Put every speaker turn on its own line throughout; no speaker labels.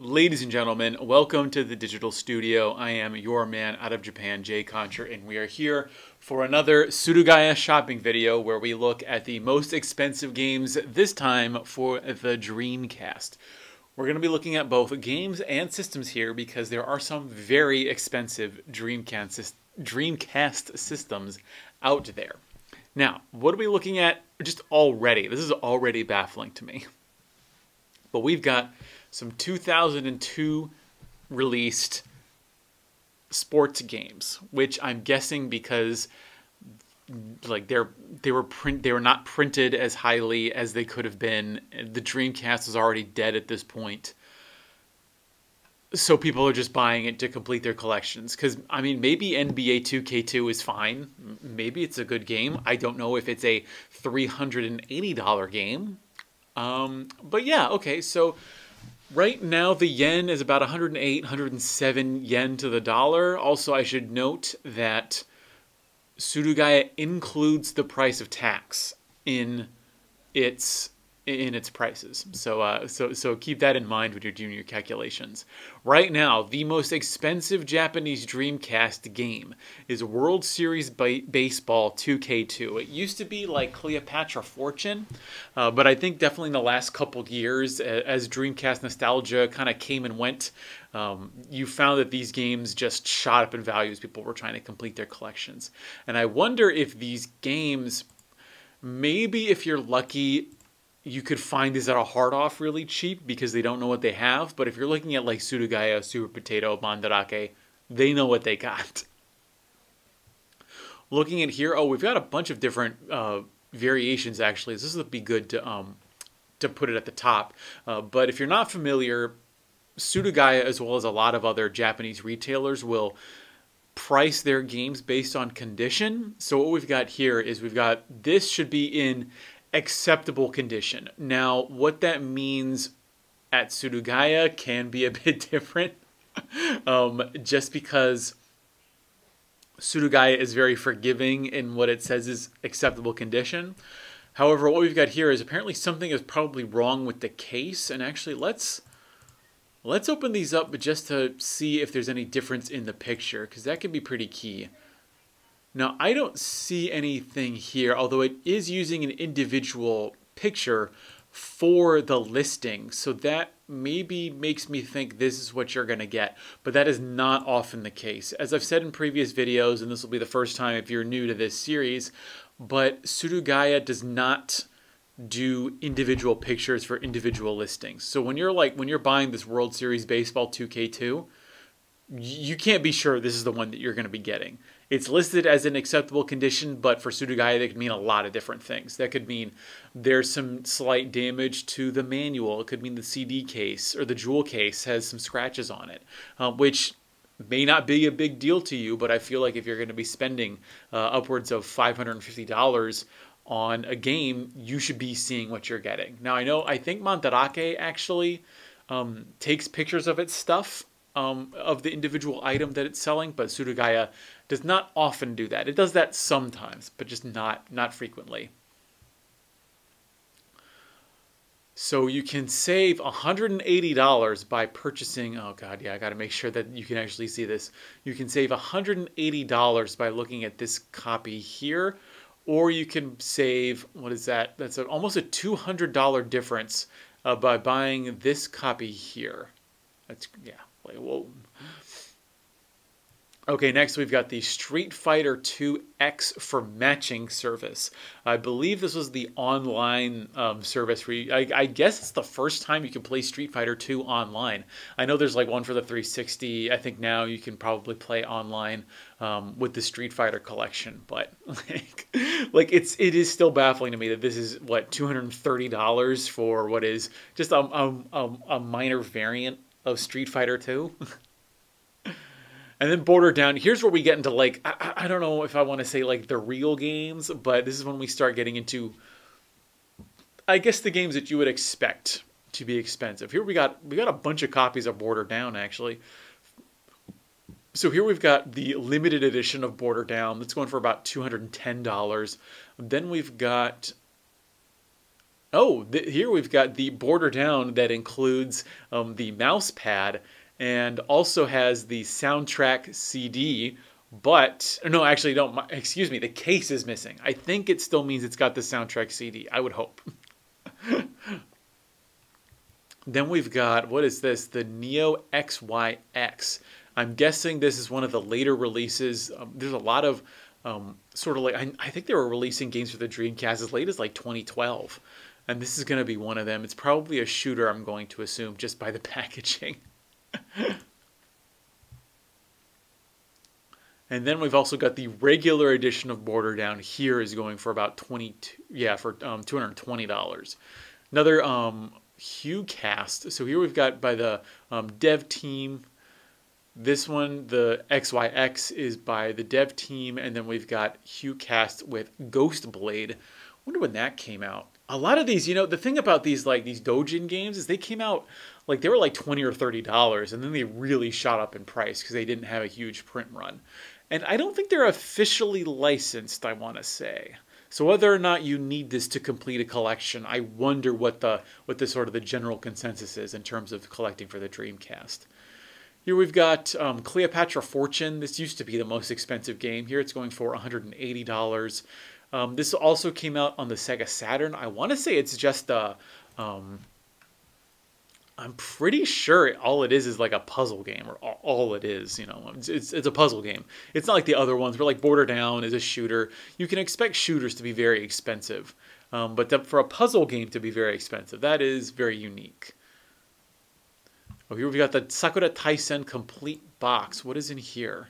Ladies and gentlemen, welcome to the digital studio. I am your man out of Japan, Jay Concher, and we are here for another Surugaya shopping video where we look at the most expensive games, this time for the Dreamcast. We're going to be looking at both games and systems here because there are some very expensive Dreamcast systems out there. Now, what are we looking at just already? This is already baffling to me. But we've got some 2002 released sports games, which I'm guessing because like they were not printed as highly as they could have been. The Dreamcast is already dead at this point, so people are just buying it to complete their collections. Because I mean, maybe NBA 2K2 is fine. Maybe it's a good game. I don't know if it's a $380 game. But yeah, okay, so right now the yen is about 108, 107 yen to the dollar. Also, I should note that Surugaya includes the price of tax in its prices. So keep that in mind when you're doing your calculations. Right now, the most expensive Japanese Dreamcast game is World Series Baseball 2K2. It used to be like Cleopatra Fortune, but I think definitely in the last couple of years, as Dreamcast nostalgia kind of came and went, you found that these games just shot up in value as people were trying to complete their collections. And I wonder if these games, maybe if you're lucky, you could find these at a hard off really cheap because they don't know what they have. But if you're looking at like Surugaya, Super Potato, Mandarake, they know what they got. Looking at here, oh, we've got a bunch of different variations actually. This would be good to put it at the top. But if you're not familiar, Surugaya, as well as a lot of other Japanese retailers, will price their games based on condition. So what we've got here is this should be in acceptable condition. Now, what that means at Surugaya can be a bit different, just because Surugaya is very forgiving in what it says is acceptable condition. However, what we've got here is apparently something is probably wrong with the case. And actually, let's open these up just to see if there's any difference in the picture, because that could be pretty key. Now, I don't see anything here, although it is using an individual picture for the listing. So that maybe makes me think this is what you're going to get. But that is not often the case. As I've said in previous videos, and this will be the first time if you're new to this series, but Surugaya does not do individual pictures for individual listings. So when you're buying this World Series Baseball 2K2, you can't be sure this is the one that you're going to be getting. It's listed as an acceptable condition, but for Surugaya, that could mean a lot of different things. That could mean there's some slight damage to the manual. It could mean the CD case or the jewel case has some scratches on it, which may not be a big deal to you, but I feel like if you're going to be spending upwards of $550 on a game, you should be seeing what you're getting. Now, I think Mandarake actually takes pictures of its stuff, of the individual item that it's selling, but Surugaya does not often do that. It does that sometimes, but just not frequently. So you can save $180 by purchasing, oh god, yeah, I gotta make sure that you can actually see this. You can save $180 by looking at this copy here, or you can save, what is that? That's almost a $200 difference by buying this copy here. That's, yeah. Whoa. Okay, next we've got the Street Fighter 2 X for matching service. I believe this was the online service where I guess it's the first time you can play Street Fighter 2 online. I know there's like one for the 360. I think now you can probably play online with the Street Fighter collection, but it is still baffling to me that this is what, $230 for what is just a minor variant of Street Fighter 2. And then Border Down, here's where we get into like, I don't know if I want to say like the real games, but this is when we start getting into, I guess, the games that you would expect to be expensive. Here we got a bunch of copies of Border Down actually. So here we've got the limited edition of Border Down that's going for about $210. Then we've got Oh, here we've got the border down that includes the mouse pad and also has the soundtrack CD. But no, actually, don't. Excuse me. The case is missing. I think it still means it's got the soundtrack CD. I would hope. Then we've got, what is this? The Neo XYX. I'm guessing this is one of the later releases. There's a lot of sort of like, I think they were releasing games for the Dreamcast as late as like 2012. And this is going to be one of them. It's probably a shooter, I'm going to assume, just by the packaging. And then we've also got the regular edition of Border Down. Here is going for about $220. Another Hue cast. So here we've got by the dev team. This one, the XYX, is by the dev team, and then we've got Hue cast with Ghost Blade. Wonder when that came out. A lot of these, you know, the thing about these like these Dojin games is they came out like they were like $20 or $30, and then they really shot up in price because they didn't have a huge print run. And I don't think they're officially licensed, I want to say. So whether or not you need this to complete a collection, I wonder what the sort of the general consensus is in terms of collecting for the Dreamcast. Here we've got Cleopatra Fortune. This used to be the most expensive game. Here it's going for $180. This also came out on the Sega Saturn. I want to say it's just a... I'm pretty sure all it is like a puzzle game, or all it is, you know, it's a puzzle game. It's not like the other ones where like Border Down is a shooter. You can expect shooters to be very expensive, but for a puzzle game to be very expensive, that is very unique. Oh, here we've got the Sakura Taisen complete box. What is in here?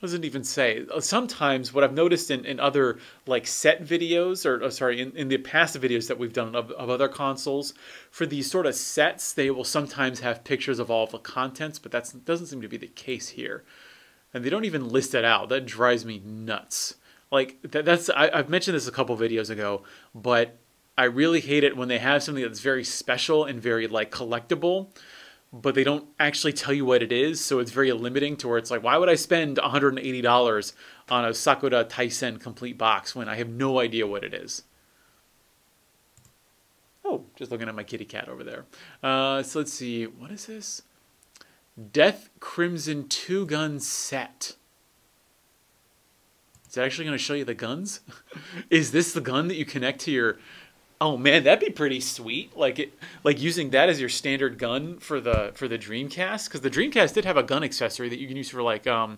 Doesn't even say. Sometimes what I've noticed in other like set videos, or sorry, in the past videos that we've done of other consoles, for these sort of sets, they will sometimes have pictures of all of the contents, but that doesn't seem to be the case here. And they don't even list it out. That drives me nuts. Like I've mentioned this a couple videos ago, but I really hate it when they have something that's very special and very like collectible, but they don't actually tell you what it is, so it's very limiting to where it's like, why would I spend $180 on a Sakura Taisen complete box when I have no idea what it is? Oh, just looking at my kitty cat over there. So let's see, what is this? Death Crimson 2-gun set. Is it actually going to show you the guns? Is this the gun that you connect to your... Oh man, that'd be pretty sweet. Like using that as your standard gun for the Dreamcast, because the Dreamcast did have a gun accessory that you can use for like was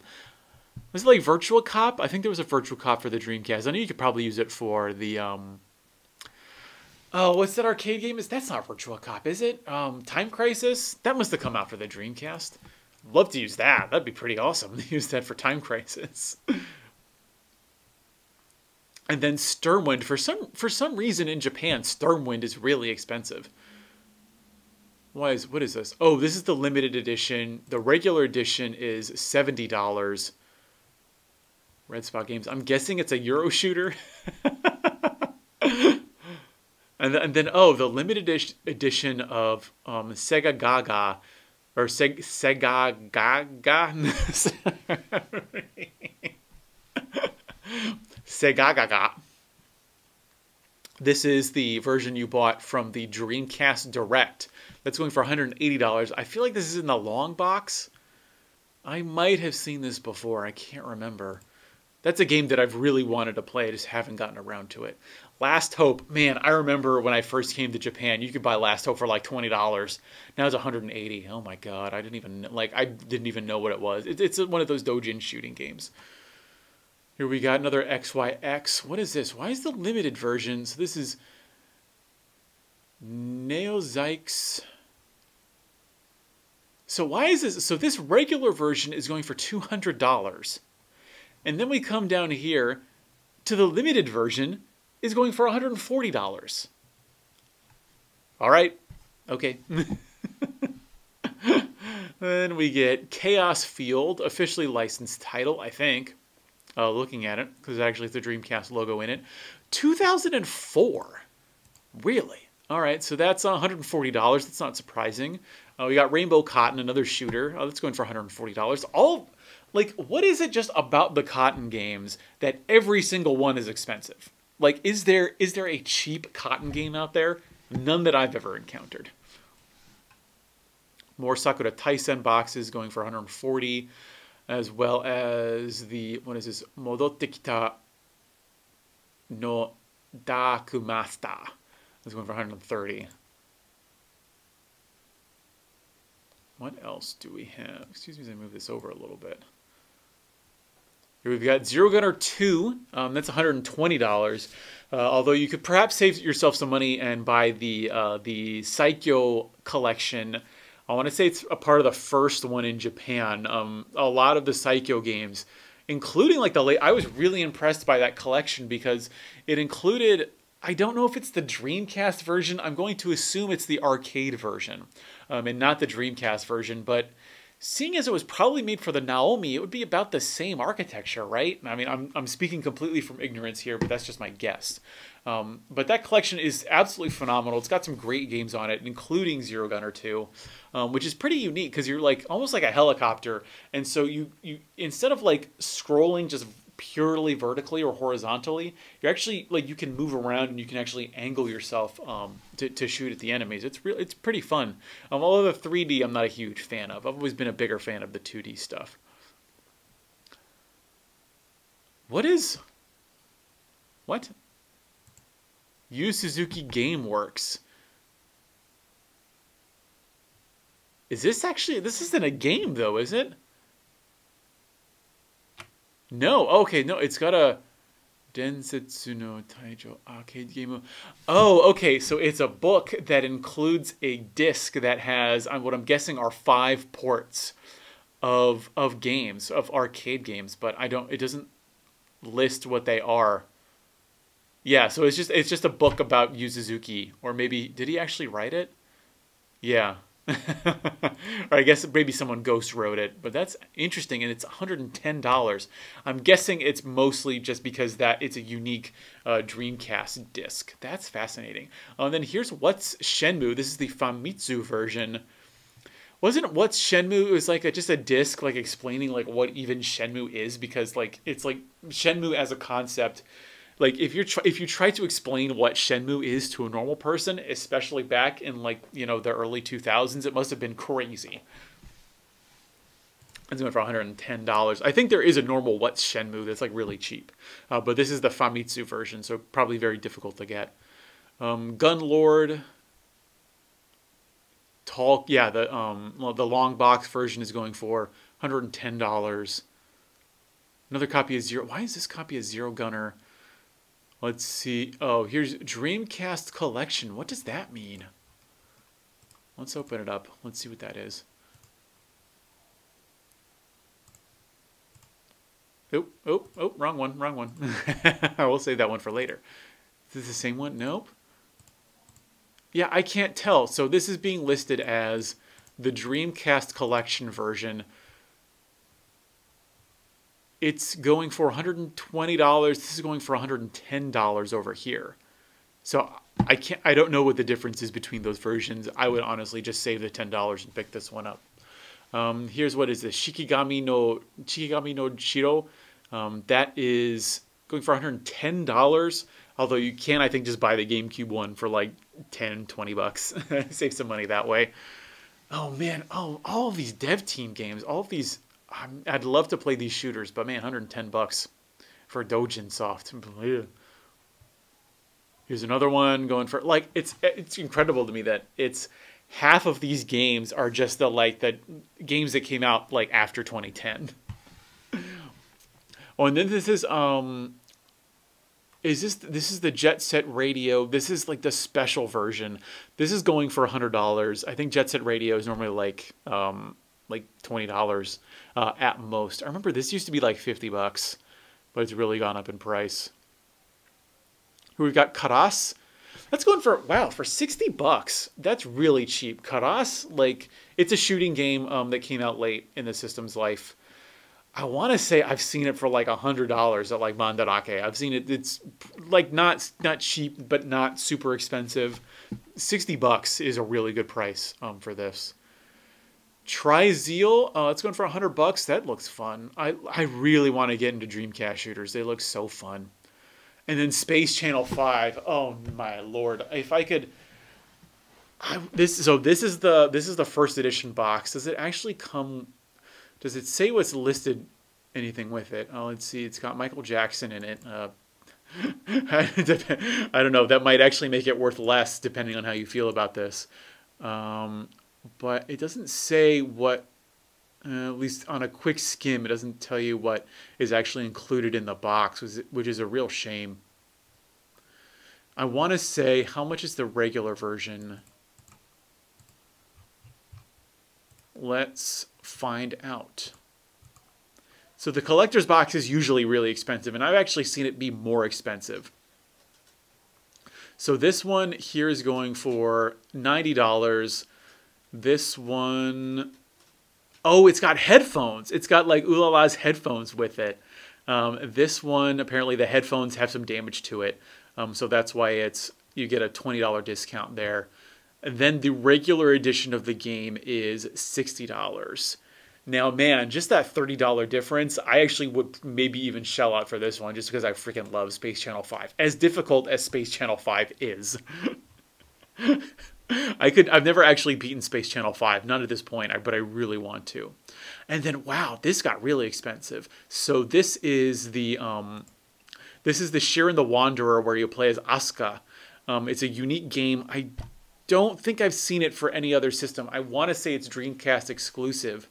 it like Virtua Cop? I think there was a Virtua Cop for the Dreamcast. I know you could probably use it for the oh, what's that arcade game? That's not Virtua Cop, is it? Time Crisis? That must have come out for the Dreamcast. Love to use that. That'd be pretty awesome to use that for Time Crisis. And then Stormwind, for some reason in Japan, Stormwind is really expensive. What is this? Oh, this is the limited edition. The regular edition is $70. Red Spot Games. I'm guessing it's a Euro shooter. and then oh, the limited edition of Sega Gaga, or Sega Gaga. Segagaga. This is the version you bought from the Dreamcast Direct. That's going for $180. I feel like this is in the long box. I might have seen this before. I can't remember. That's a game that I've really wanted to play. I just haven't gotten around to it. Last Hope. Man, I remember when I first came to Japan, you could buy Last Hope for like $20. Now it's $180. Oh my god. I didn't even know what it was. It's one of those Dojin shooting games. Here we got another XYX. What is this? Why is the limited version? So this is Neozykes. So why is this? So this regular version is going for $200. And then we come down here to the limited version is going for $140. All right. Okay. Then we get Chaos Field, officially licensed title, I think. Looking at it, because it actually has the Dreamcast logo in it. 2004. Really? All right, so that's $140. That's not surprising. We got Rainbow Cotton, another shooter. Oh, that's going for $140. What is it just about the Cotton games that every single one is expensive? Like, is there a cheap cotton game out there? None that I've ever encountered. More Sakura Taisen boxes going for 140, as well as the, what is this? Modotte kita no Dakumasta. That's going for 130. What else do we have? Excuse me as I move this over a little bit. Here we've got Zero Gunner 2. That's $120. Although you could perhaps save yourself some money and buy the Saikyo collection. I want to say it's a part of the first one in Japan. A lot of the Saikyo games, including like the late, I was really impressed by that collection because it included, I don't know if it's the Dreamcast version. I'm going to assume it's the arcade version and not the Dreamcast version. But seeing as it was probably made for the Naomi, it would be about the same architecture, right? I mean, I'm speaking completely from ignorance here, but that's just my guess. But that collection is absolutely phenomenal. It's got some great games on it, including Zero Gunner 2, which is pretty unique because you're like almost like a helicopter. And so you instead of like scrolling just purely vertically or horizontally, you're actually like you can move around and you can actually angle yourself to shoot at the enemies. It's pretty fun. Although the 3D I'm not a huge fan of. I've always been a bigger fan of the 2D stuff. What? Yu Suzuki Gameworks. Is this actually, this isn't a game though, is it? No, okay, no, it's got a Densetsu no Taijo arcade game. Oh, okay, so it's a book that includes a disc that has what I'm guessing are 5 ports of games, of arcade games, but it doesn't list what they are. Yeah, so it's just a book about Yu Suzuki, or maybe did he actually write it? Yeah. Or I guess maybe someone ghost wrote it, but that's interesting, and it's $110. I'm guessing it's mostly just because that it's a unique Dreamcast disc. That's fascinating. And then here's What's Shenmue. This is the Famitsu version. Wasn't What's Shenmue? It was like just a disc like explaining like what even Shenmue is, because like it's like Shenmue as a concept. Like if you try to explain what Shenmue is to a normal person, especially back in like, you know, the early 2000s, it must have been crazy. It's going for $110. I think there is a normal What's Shenmue that's like really cheap, but this is the Famitsu version, so probably very difficult to get. Gunlord, the long box version is going for $110. Another copy of Zero. Why is this copy of Zero Gunner? Let's see. Oh, here's Dreamcast Collection. What does that mean? Let's open it up. Let's see what that is. Oh, wrong one. I will save that one for later. Is this the same one? Nope. Yeah, I can't tell. So this is being listed as the Dreamcast Collection version. It's going for $120. This is going for $110 over here. So I don't know what the difference is between those versions. I would honestly just save the $10 and pick this one up. Here's what is this? Shikigami no Shiro. That is going for $110. Although you can, I think, just buy the GameCube one for like 10, 20 bucks. Save some money that way. Oh man, all of these dev team games, all of these. I'd love to play these shooters, but man, $110 for Dojin Soft. Here's another one going for like it's incredible to me that it's half of these games are just the games that came out like after 2010. Oh, and then this is this is the Jet Set Radio. This is like the special version. This is going for $100. I think Jet Set Radio is normally like $20 at most. I remember this used to be like $50, but it's really gone up in price. Here we've got Karas. That's going for, wow, for $60. That's really cheap. Karas, like, it's a shooting game that came out late in the system's life. I want to say I've seen it for like $100 at like Mandarake. I've seen it. It's like not cheap, but not super expensive. $60 is a really good price for this. Trizeal, it's going for $100. That looks fun. I really want to get into Dreamcast shooters. They look so fun. And then Space Channel 5. Oh my lord. If I could this is the first edition box. Does it actually come, does it say what's listed anything with it? Oh, let's see. It's got Michael Jackson in it. I don't know. That might actually make it worth less depending on how you feel about this. But it doesn't say what, at least on a quick skim, it doesn't tell you what is actually included in the box, which is a real shame. I want to say, how much is the regular version? Let's find out. So the collector's box is usually really expensive, and I've actually seen it be more expensive. So this one here is going for $90. This one, oh, it's got headphones. It's got like Ooh La La's headphones with it. This one, apparently the headphones have some damage to it. So that's why you get a $20 discount there. And then the regular edition of the game is $60. Now, man, just that $30 difference, I actually would maybe even shell out for this one just because I freaking love Space Channel 5. As difficult as Space Channel 5 is. I've never actually beaten Space Channel 5, not at this point, but I really want to. And then, wow, this got really expensive. So this is the Shiren the Wanderer, where you play as Asuka. It's a unique game. I don't think I've seen it for any other system. I want to say it's Dreamcast exclusive.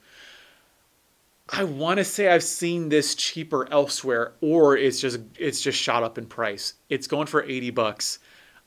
I want to say I've seen this cheaper elsewhere, or it's just shot up in price. It's going for $80.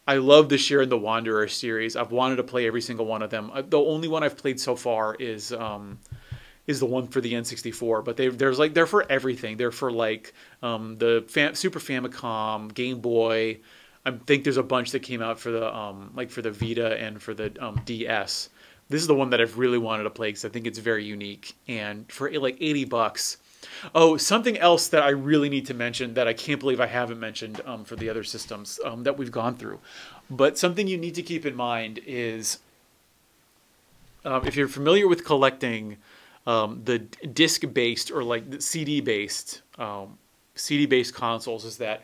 I love the Shiren the Wanderer series. I've wanted to play every single one of them. The only one I've played so far is the one for the N64. But they're for everything. They're for like the Super Famicom, Game Boy. I think there's a bunch that came out for the Vita and for the DS. This is the one that I've really wanted to play because I think it's very unique. And for like $80. Oh, something else that I really need to mention that I can't believe I haven't mentioned for the other systems that we've gone through. But something you need to keep in mind is if you're familiar with collecting the disc-based or like the CD-based consoles, is that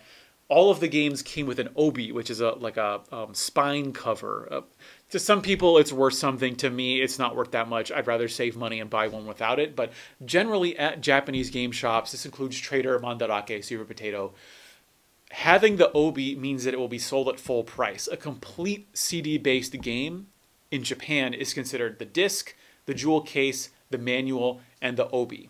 all of the games came with an obi, which is like a spine cover. To some people, it's worth something. To me, it's not worth that much. I'd rather save money and buy one without it. But generally, at Japanese game shops, this includes Trader, Mandarake, Super Potato, having the obi means that it will be sold at full price. A complete CD-based game in Japan is considered the disc, the jewel case, the manual, and the obi.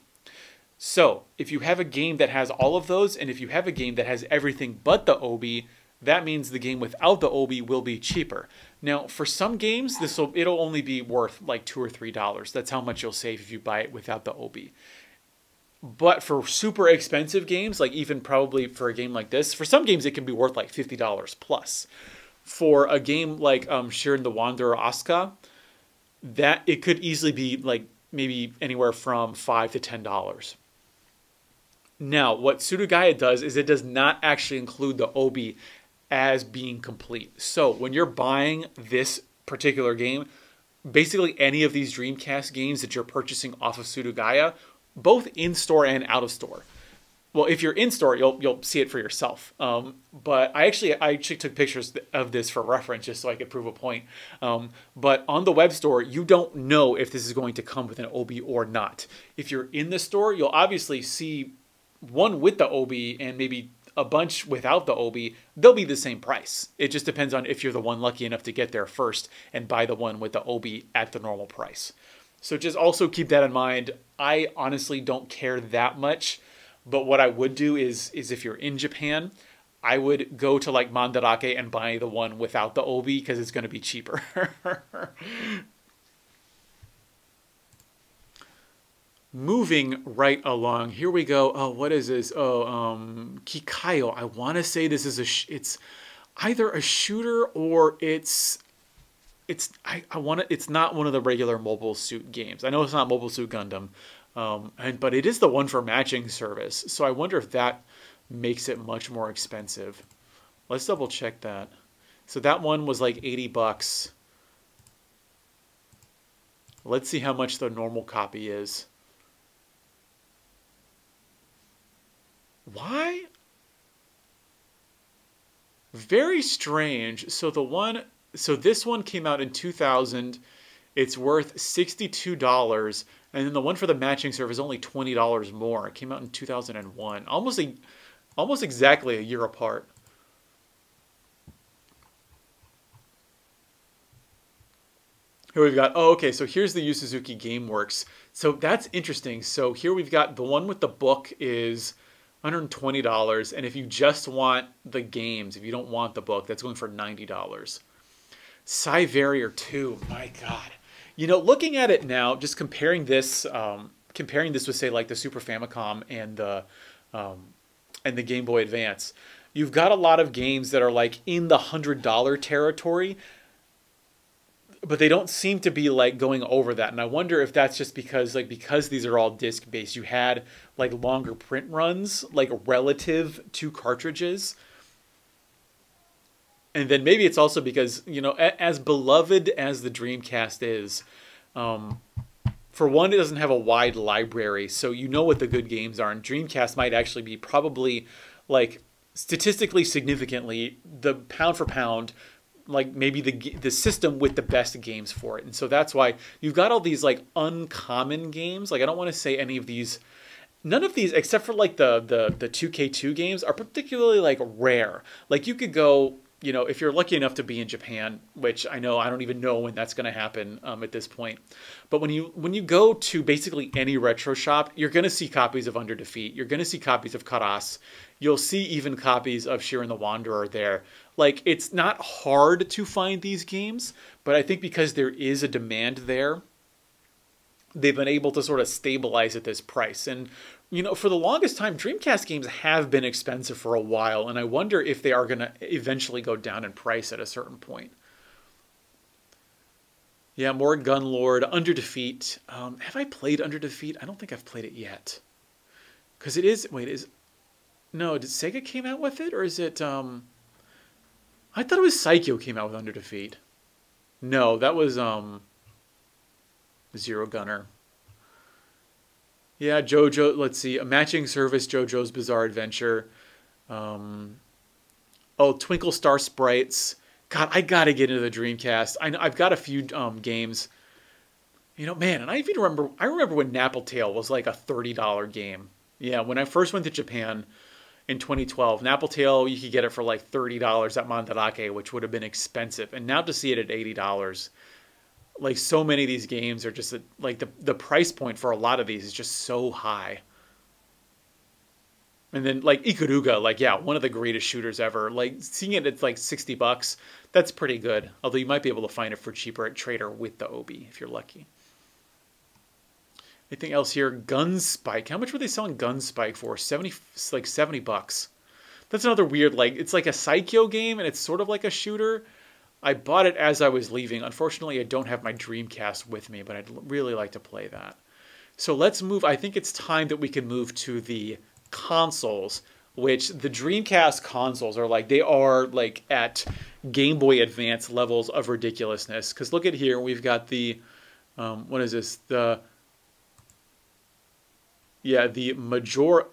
So, if you have a game that has all of those, and if you have a game that has everything but the obi, that means the game without the obi will be cheaper. Now, for some games, it'll only be worth like $2 or $3. That's how much you'll save if you buy it without the obi. But for super expensive games, like even probably for a game like this, for some games it can be worth like $50 plus. For a game like Shiren the Wanderer Asuka, that it could easily be like maybe anywhere from $5 to $10. Now, what Surugaya does is it does not actually include the obi as being complete. So when you're buying this particular game, basically any of these Dreamcast games that you're purchasing off of Surugaya, both in-store and out-of-store. Well, if you're in-store, you'll see it for yourself. But I actually took pictures of this for reference just so I could prove a point. But on the web store, you don't know if this is going to come with an obi or not. If you're in the store, you'll obviously see one with the obi and maybe a bunch without the obi. They'll be the same price. It just depends on if you're the one lucky enough to get there first and buy the one with the obi at the normal price. So just also keep that in mind. I honestly don't care that much, but what I would do is if you're in Japan, I would go to like Mandarake and buy the one without the obi because it's going to be cheaper. Moving right along, here we go. Oh, what is this? Oh, Kikayo. I want to say this is it's either a shooter or it's not one of the regular Mobile Suit games. I know it's not Mobile Suit Gundam, but it is the one for matching service. So I wonder if that makes it much more expensive. Let's double check that. So that one was like $80. Let's see how much the normal copy is. Why? Very strange. So this one came out in 2000. It's worth $62, and then the one for the matching serve is only $20 more. It came out in 2001, almost exactly a year apart. Here we've got, oh, okay, so here's the Yu Suzuki GameWorks. So that's interesting. So here we've got the one with the book is $120, and if you just want the games, if you don't want the book, that's going for $90. Cyvarier 2, my God. You know, looking at it now, just comparing this with, say, like the Super Famicom and the Game Boy Advance, you've got a lot of games that are like in the $100 territory, but they don't seem to be like going over that. And I wonder if that's just because these are all disc based, you had like longer print runs, like relative to cartridges. And then maybe it's also because, you know, as beloved as the Dreamcast is, for one, it doesn't have a wide library, so you know what the good games are. And Dreamcast might actually be probably, like, statistically significantly, the pound for pound, like maybe the system with the best games for it. And so that's why you've got all these like uncommon games. Like I don't want to say any of these, none of these except for like the 2K2 games are particularly like rare. Like you could go, you know, if you're lucky enough to be in Japan, which I know I don't even know when that's going to happen at this point. But when you go to basically any retro shop, you're going to see copies of Under Defeat. You're going to see copies of Karas. You'll see even copies of Shiren the Wanderer there. Like, it's not hard to find these games, but I think because there is a demand there, they've been able to sort of stabilize at this price. And, you know, for the longest time, Dreamcast games have been expensive for a while, and I wonder if they are going to eventually go down in price at a certain point. Yeah, more Gunlord, Under Defeat. Have I played Under Defeat? I don't think I've played it yet. Because it is... Wait, is... No, did Sega came out with it? Or is it... I thought it was Psycho came out with Under Defeat. No, that was... Zero Gunner. Yeah, Jojo, let's see. A Matching Service, Jojo's Bizarre Adventure. Oh, Twinkle Star Sprites. God, I gotta get into the Dreamcast. I've got a few games. You know, man, and I remember when Napple Tale was like a $30 game. Yeah, when I first went to Japan in 2012, Napple Tale, you could get it for like $30 at Mandarake, which would have been expensive. And now to see it at $80, like so many of these games are just like the price point for a lot of these is just so high. And then like Ikaruga, like yeah, one of the greatest shooters ever. Like seeing it at like $60, that's pretty good. Although you might be able to find it for cheaper at Trader with the Obi if you're lucky. Anything else here? Gunspike. How much were they selling Gunspike for? 70, like $70. That's another weird, like it's like a Psycho game and it's sort of like a shooter. I bought it as I was leaving. Unfortunately, I don't have my Dreamcast with me, but I'd really like to play that. So let's move. I think it's time that we can move to the consoles, which the Dreamcast consoles are like, they are like at Game Boy Advance levels of ridiculousness. Because look at here, we've got the, what is this? The Majora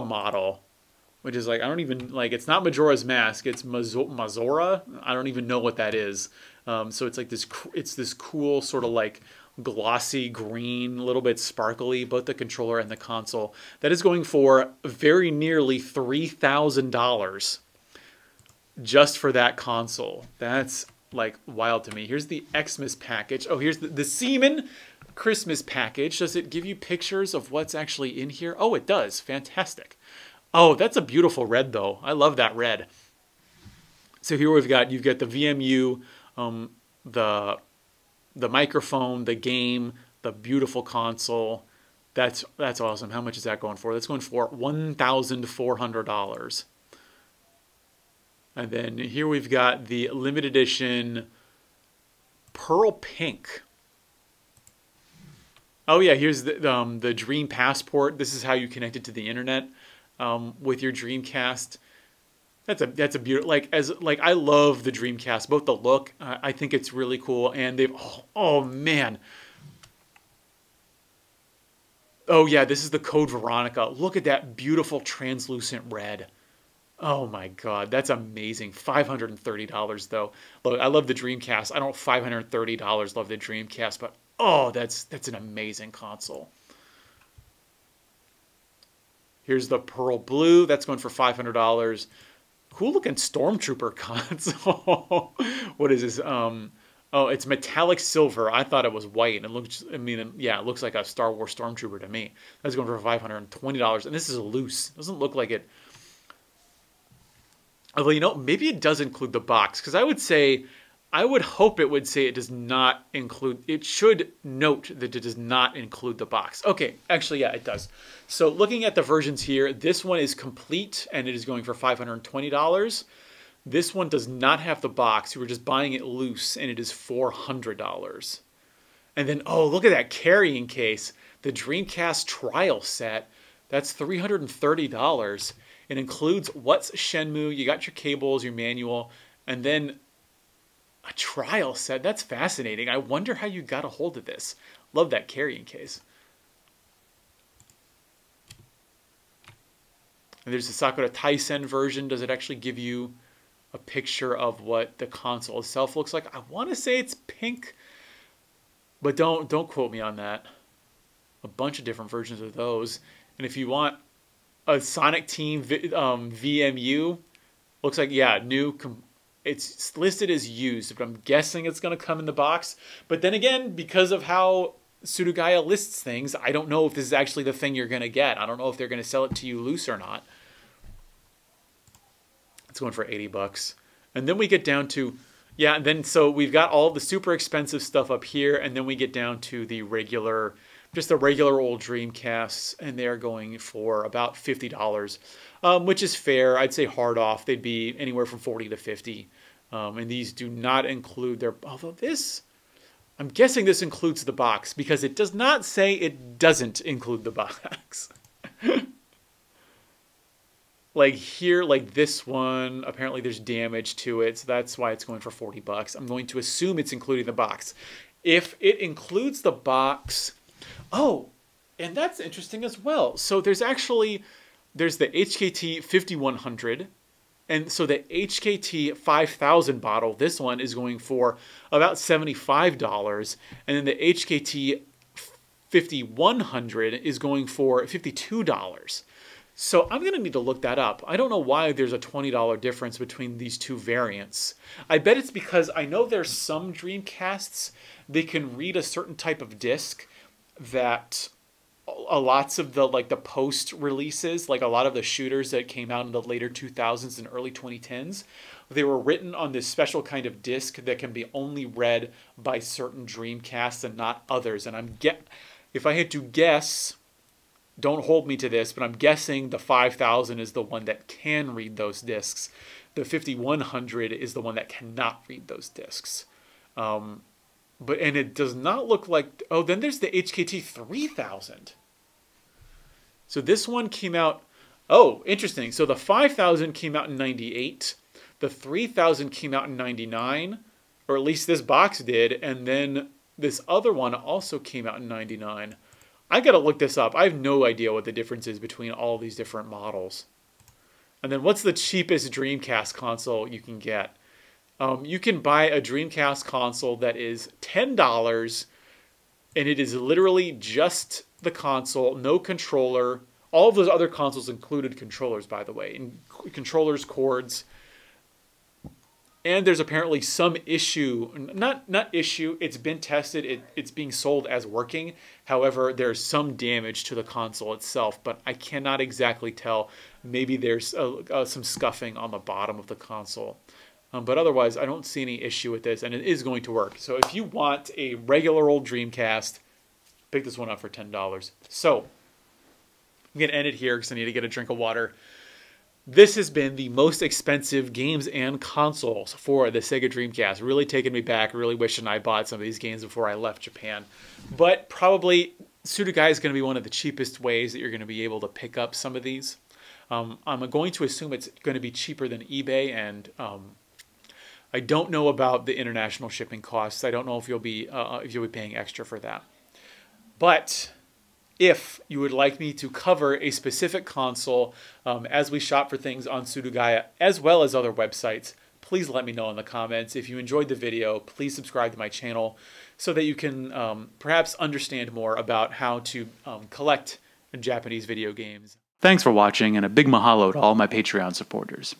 model, which is like, I don't even, like, it's not Majora's Mask, it's Mazora. I don't even know what that is. So it's like this, it's this cool sort of like glossy green, a little bit sparkly, both the controller and the console. That is going for very nearly $3,000 just for that console. That's like wild to me. Here's the Xmas package. Oh, here's the Seaman Christmas package. Does it give you pictures of what's actually in here? Oh, it does. Fantastic. Oh, that's a beautiful red though. I love that red. So here you've got the VMU, the microphone, the game, the beautiful console. That's awesome. How much is that going for? That's going for $1,400. And then here we've got the limited edition Pearl Pink. Oh yeah, here's the Dream Passport. This is how you connect it to the internet with your Dreamcast. That's a beautiful, like I love the Dreamcast, both the look, I think it's really cool, and they've oh man. Oh yeah, this is the Code Veronica. Look at that beautiful translucent red. Oh my God, that's amazing. $530 though. Look, I love the Dreamcast. I don't $530 love the Dreamcast, but oh, that's an amazing console. Here's the Pearl Blue. That's going for $500. Cool looking Stormtrooper console. What is this? Oh, it's metallic silver. I thought it was white. And it looks, I mean, yeah, it looks like a Star Wars Stormtrooper to me. That's going for $520. And this is loose. It doesn't look like it. Although, you know, maybe it does include the box. Because I would say, I would hope it would say it does not include, it should note that it does not include the box. Okay, actually, yeah, it does. So looking at the versions here, this one is complete and it is going for $520. This one does not have the box. You were just buying it loose and it is $400. And then, oh, look at that carrying case. The Dreamcast Trial Set. That's $330. It includes what's Shenmue. You got your cables, your manual, and then a trial set. That's fascinating. I wonder how you got a hold of this. Love that carrying case. And there's the Sakura Taisen version. Does it actually give you a picture of what the console itself looks like? I want to say it's pink, but don't quote me on that. A bunch of different versions of those. And if you want a Sonic Team VMU, looks like, yeah, new. It's listed as used, but I'm guessing it's going to come in the box. But then again, because of how Surugaya lists things, I don't know if this is actually the thing you're going to get. I don't know if they're going to sell it to you loose or not. It's going for $80. And then we get down to, yeah, and then so we've got all the super expensive stuff up here, and then we get down to the regular, just the regular old Dreamcasts, and they're going for about $50, which is fair. I'd say hard off, they'd be anywhere from $40 to $50. And these do not include their, although this, I'm guessing this includes the box, because it does not say it doesn't include the box. Like here, like this one, apparently there's damage to it, so that's why it's going for $40. I'm going to assume it's including the box. If it includes the box, oh, and that's interesting as well. So there's the HKT 5100, and so the HKT 5000 bottle, this one is going for about $75, and then the HKT 5100 is going for $52. So I'm going to need to look that up. I don't know why there's a $20 difference between these two variants. I bet it's because I know there's some Dreamcasts, they can read a certain type of disc that lots of the post releases, like a lot of the shooters that came out in the later 2000s and early 2010s, they were written on this special kind of disc that can be only read by certain Dreamcasts and not others. And if I had to guess, don't hold me to this, but I'm guessing the 5000 is the one that can read those discs. The 5100 is the one that cannot read those discs. And it does not look like, oh, then there's the HKT 3000. So this one came out, oh, interesting. So the 5000 came out in 98. The 3000 came out in 99, or at least this box did. And then this other one also came out in 99. I got to look this up. I have no idea what the difference is between all these different models. And then what's the cheapest Dreamcast console you can get? You can buy a Dreamcast console that is $10, and it is literally just the console, no controller. All of those other consoles included controllers, by the way, and controllers, cords. And there's apparently some issue, not issue, it's been tested, it's being sold as working. However, there's some damage to the console itself, but I cannot exactly tell. Maybe there's some scuffing on the bottom of the console. But otherwise, I don't see any issue with this, and it is going to work. So if you want a regular old Dreamcast, pick this one up for $10. So I'm going to end it here because I need to get a drink of water. This has been the most expensive games and consoles for the Sega Dreamcast. Really taking me back. Really wishing I bought some of these games before I left Japan. But probably Surugaya is going to be one of the cheapest ways that you're going to be able to pick up some of these. I'm going to assume it's going to be cheaper than eBay, and I don't know about the international shipping costs. I don't know if you'll be paying extra for that. But if you would like me to cover a specific console as we shop for things on Surugaya as well as other websites, please let me know in the comments. If you enjoyed the video, please subscribe to my channel so that you can perhaps understand more about how to collect Japanese video games. Thanks for watching, and a big mahalo to all my Patreon supporters.